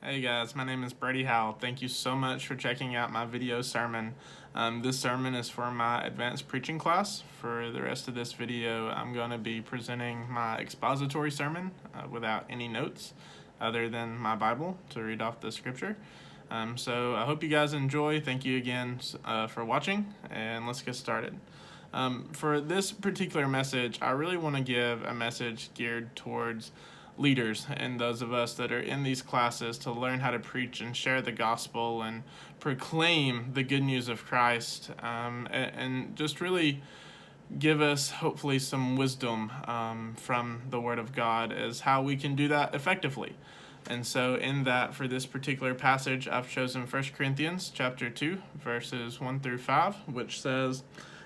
Hey guys, my name is Brady Howell. Thank you so much for checking out my video sermon. This sermon is for my advanced preaching class. For the rest of this video, I'm going to be presenting my expository sermon without any notes other than my Bible to read off the scripture. So I hope you guys enjoy. Thank you again for watching, and let's get started. For this particular message, I really want to give a message geared towards leaders and those of us that are in these classes to learn how to preach and share the gospel and proclaim the good news of Christ, and just really give us hopefully some wisdom from the Word of God as how we can do that effectively. And so in that, for this particular passage, I've chosen 1 Corinthians chapter 2, verses 1 through 5, which says,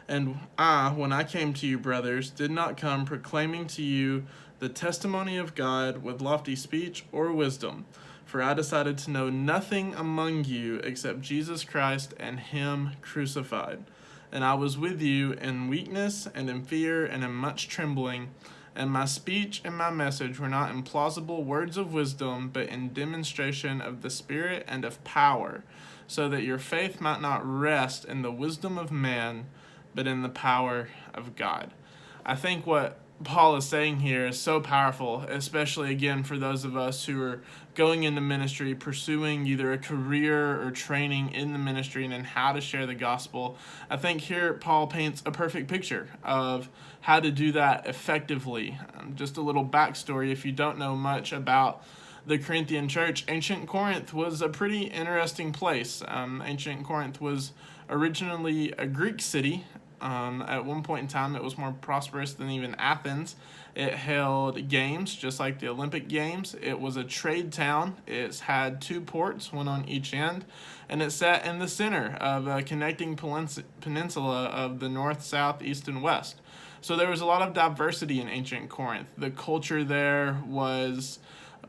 "And I, when I came to you, brothers, did not come proclaiming to you the testimony of God with lofty speech or wisdom, for I decided to know nothing among you except Jesus Christ and Him crucified. And I was with you in weakness and in fear and in much trembling. And my speech and my message were not in plausible words of wisdom, but in demonstration of the Spirit and of power, so that your faith might not rest in the wisdom of man, but in the power of God." I think what Paul is saying here is so powerful, especially again for those of us who are going into ministry, pursuing either a career or training in the ministry and in how to share the gospel. I think here Paul paints a perfect picture of how to do that effectively. Just a little backstory, if you don't know much about the Corinthian church, ancient Corinth was a pretty interesting place. Ancient Corinth was originally a Greek city. At one point in time, it was more prosperous than even Athens. It held games, just like the Olympic Games. It was a trade town. It's had two ports, one on each end, and it sat in the center of a connecting peninsula of the north, south, east, and west. So there was a lot of diversity in ancient Corinth. The culture there was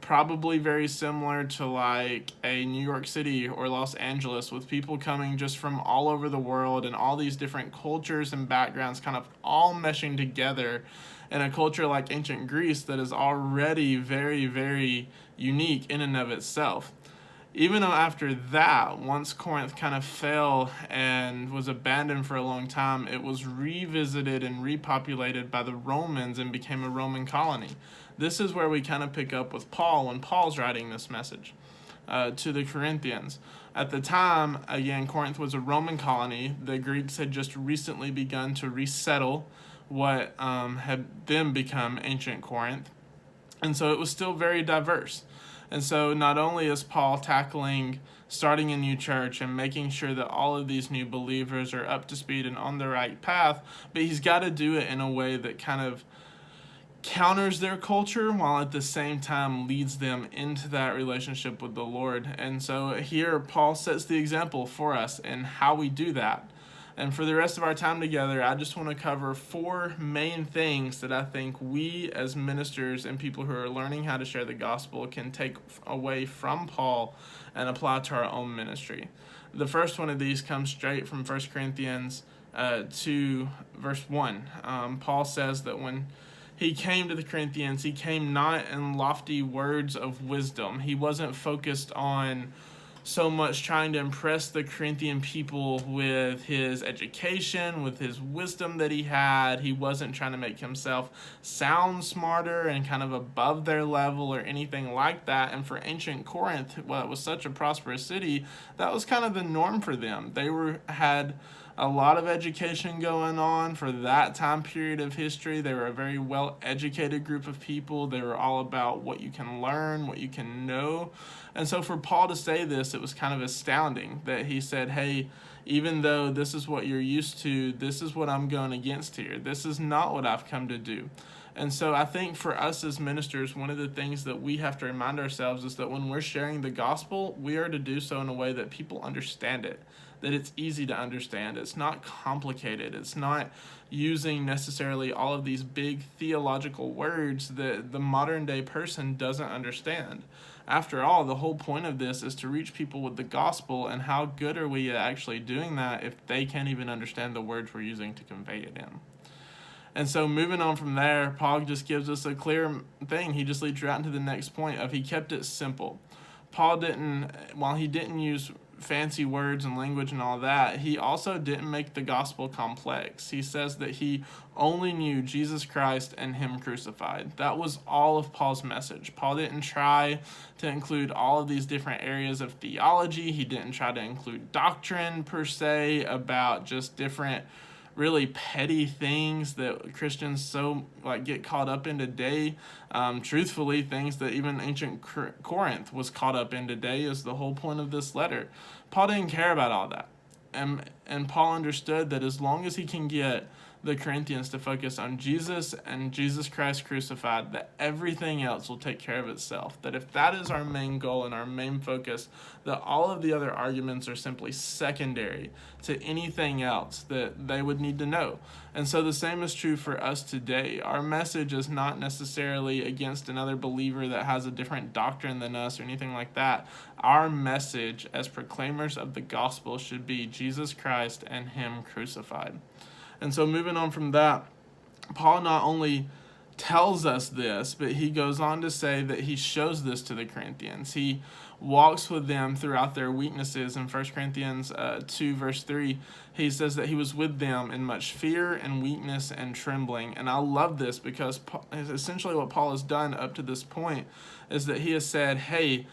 probably very similar to like a New York City or Los Angeles, with people coming just from all over the world and all these different cultures and backgrounds kind of all meshing together in a culture like ancient Greece that is already very, very unique in and of itself. Even though after that, once Corinth kind of fell and was abandoned for a long time, it was revisited and repopulated by the Romans and became a Roman colony. This is where we kind of pick up with Paul when Paul's writing this message to the Corinthians. At the time, again, Corinth was a Roman colony. The Greeks had just recently begun to resettle what had then become ancient Corinth. And so it was still very diverse. And so not only is Paul tackling starting a new church and making sure that all of these new believers are up to speed and on the right path, but he's got to do it in a way that kind of counters their culture while at the same time leads them into that relationship with the Lord. And so here Paul sets the example for us in how we do that. And for the rest of our time together, I just want to cover four main things that I think we as ministers and people who are learning how to share the gospel can take away from Paul and apply to our own ministry. The first one of these comes straight from 1 Corinthians 2, verse 1. Paul says that when he came to the Corinthians, he came not in lofty words of wisdom. He wasn't focused on so much trying to impress the Corinthian people with his education, with his wisdom that he had. He wasn't trying to make himself sound smarter and kind of above their level or anything like that. And for ancient Corinth, well, it was such a prosperous city, that was kind of the norm for them. They had a lot of education going on for that time period of history. They were a very well-educated group of people. They were all about what you can learn, what you can know. And so for Paul to say this, it was kind of astounding that he said, hey, even though this is what you're used to, this is what I'm going against here. This is not what I've come to do. And so I think for us as ministers, one of the things that we have to remind ourselves is that when we're sharing the gospel, we are to do so in a way that people understand it, that it's easy to understand. It's not complicated. It's not using necessarily all of these big theological words that the modern day person doesn't understand. After all, the whole point of this is to reach people with the gospel, and how good are we at actually doing that if they can't even understand the words we're using to convey it in? And so moving on from there, Paul just gives us a clear thing. He just leads you out into the next point of he kept it simple. Paul didn't, while he didn't use fancy words and language and all that, he also didn't make the gospel complex. He says that he only knew Jesus Christ and him crucified. That was all of Paul's message. Paul didn't try to include all of these different areas of theology. He didn't try to include doctrine per se about just different really petty things that Christians so get caught up in today. Truthfully, things that even ancient Corinth was caught up in today is the whole point of this letter. Paul didn't care about all that. And Paul understood that as long as he can get the Corinthians to focus on Jesus and Jesus Christ crucified, that everything else will take care of itself. That if that is our main goal and our main focus, that all of the other arguments are simply secondary to anything else that they would need to know. And so the same is true for us today. Our message is not necessarily against another believer that has a different doctrine than us or anything like that. Our message as proclaimers of the gospel should be Jesus Christ and him crucified. And so moving on from that, Paul not only tells us this, but he goes on to say that he shows this to the Corinthians. He walks with them throughout their weaknesses. In 1 Corinthians 2, verse 3, he says that he was with them in much fear and weakness and trembling. And I love this because essentially what Paul has done up to this point is that he has said, hey,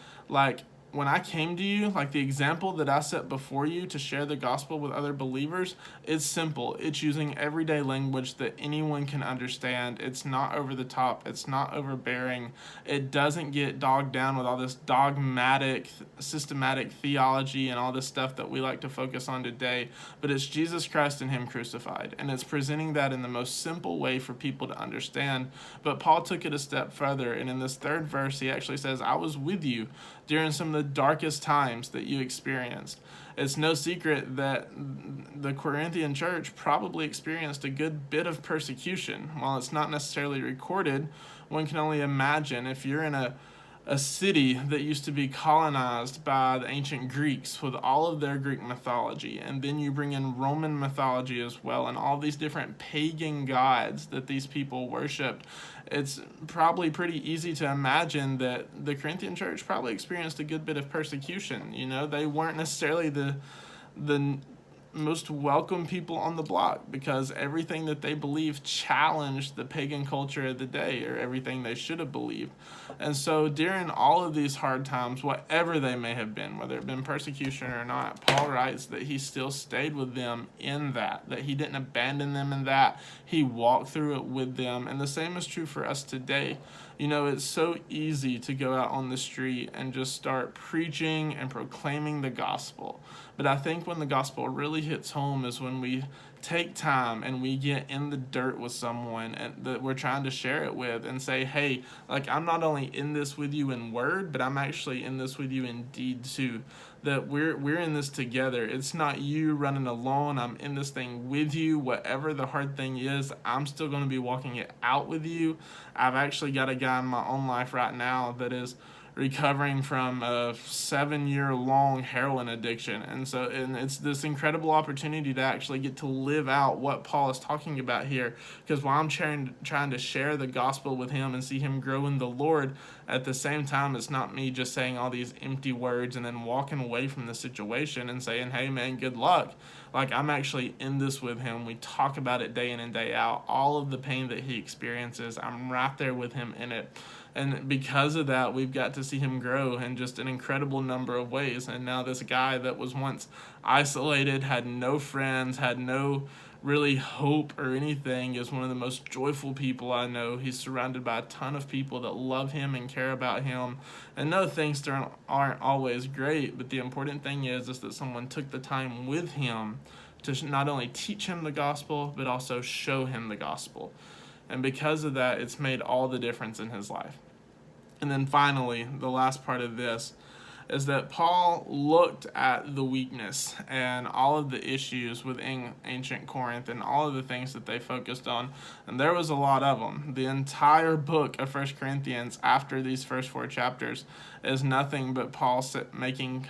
when I came to you, the example that I set before you to share the gospel with other believers, it's simple. It's using everyday language that anyone can understand. It's not over the top. It's not overbearing. It doesn't get bogged down with all this dogmatic, systematic theology and all this stuff that we like to focus on today. But it's Jesus Christ and him crucified. And it's presenting that in the most simple way for people to understand. But Paul took it a step further. And in this third verse, he actually says, I was with you during some of the darkest times that you experienced. It's no secret that the Corinthian church probably experienced a good bit of persecution. While it's not necessarily recorded, one can only imagine if you're in a city that used to be colonized by the ancient Greeks with all of their Greek mythology, and then you bring in Roman mythology as well, and all these different pagan gods that these people worshipped. It's probably pretty easy to imagine that the Corinthian church probably experienced a good bit of persecution. They weren't necessarily the most welcome people on the block because everything that they believed challenged the pagan culture of the day, or everything they should have believed. And so during all of these hard times, whatever they may have been, whether it been persecution or not, Paul writes that he still stayed with them in that he didn't abandon them in that. He walked through it with them. And the same is true for us today. It's so easy to go out on the street and just start preaching and proclaiming the gospel. But I think when the gospel really hits home is when we take time and we get in the dirt with someone that we're trying to share it with and say, hey, I'm not only in this with you in word, but I'm actually in this with you in deed too. That we're in this together. It's not you running alone. I'm in this thing with you. Whatever the hard thing is, I'm still going to be walking it out with you. I've actually got a guy in my own life right now that is recovering from a 7-year-long heroin addiction. And it's this incredible opportunity to actually get to live out what Paul is talking about here. Because while I'm trying to share the gospel with him and see him grow in the Lord, at the same time, it's not me just saying all these empty words and then walking away from the situation and saying, hey man, good luck. I'm actually in this with him. We talk about it day in and day out. All of the pain that he experiences, I'm right there with him in it. And because of that, we've got to see him grow in just an incredible number of ways. And now this guy that was once isolated, had no friends, had no really hope or anything, is one of the most joyful people I know. He's surrounded by a ton of people that love him and care about him. And no, things aren't always great, but the important thing is that someone took the time with him to not only teach him the gospel, but also show him the gospel. And because of that, it's made all the difference in his life. And then finally, the last part of this is that Paul looked at the weakness and all of the issues within ancient Corinth and all of the things that they focused on. And there was a lot of them. The entire book of 1 Corinthians after these first 4 chapters is nothing but Paul making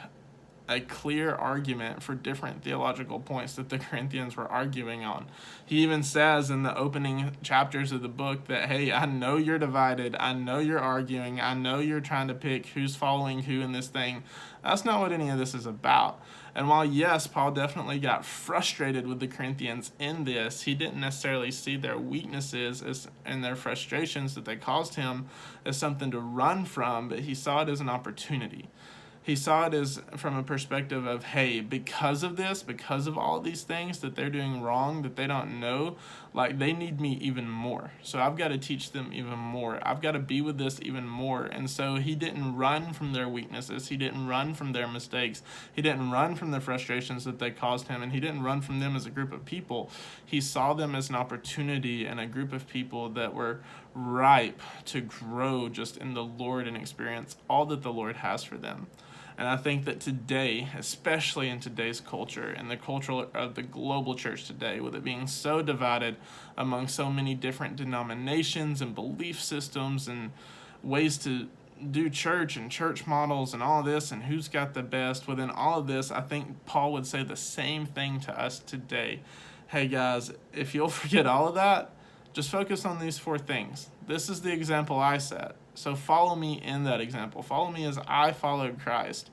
a clear argument for different theological points that the Corinthians were arguing on. He even says in the opening chapters of the book that, hey, I know you're divided, I know you're arguing, I know you're trying to pick who's following who in this thing. That's not what any of this is about. And while, yes, Paul definitely got frustrated with the Corinthians in this, he didn't necessarily see their weaknesses and their frustrations that they caused him as something to run from, but he saw it as an opportunity. He saw it as from a perspective of, hey, because of this, because of all these things that they're doing wrong, that they don't know, like, they need me even more. So I've got to teach them even more. I've got to be with this even more. And so he didn't run from their weaknesses. He didn't run from their mistakes. He didn't run from the frustrations that they caused him. And he didn't run from them as a group of people. He saw them as an opportunity and a group of people that were ripe to grow just in the Lord and experience all that the Lord has for them. And I think that today, especially in today's culture, and the culture of the global church today, with it being so divided among so many different denominations and belief systems and ways to do church and church models and all this and who's got the best, within all of this, I think Paul would say the same thing to us today. Hey guys, if you'll forget all of that, just focus on these 4 things. This is the example I set. So follow me in that example. Follow me as I followed Christ.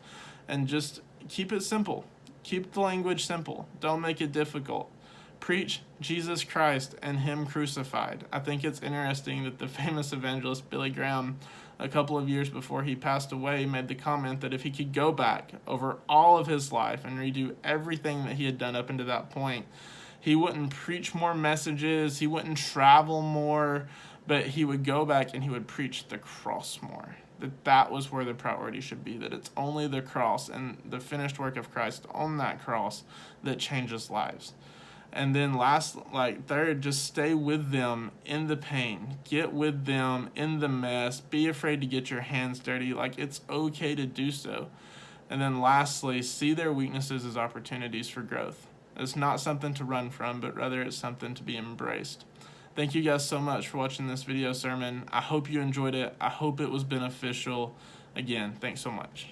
And just keep it simple. Keep the language simple. Don't make it difficult. Preach Jesus Christ and Him crucified. I think it's interesting that the famous evangelist Billy Graham, a couple of years before he passed away, made the comment that if he could go back over all of his life and redo everything that he had done up until that point, he wouldn't preach more messages, he wouldn't travel more, but he would go back and he would preach the cross more. That was where the priority should be, that it's only the cross and the finished work of Christ on that cross that changes lives. And then third, just stay with them in the pain. Get with them in the mess. Be afraid to get your hands dirty. Like, it's okay to do so. And then lastly, see their weaknesses as opportunities for growth. It's not something to run from, but rather it's something to be embraced. Thank you guys so much for watching this video sermon. I hope you enjoyed it. I hope it was beneficial. Again, thanks so much.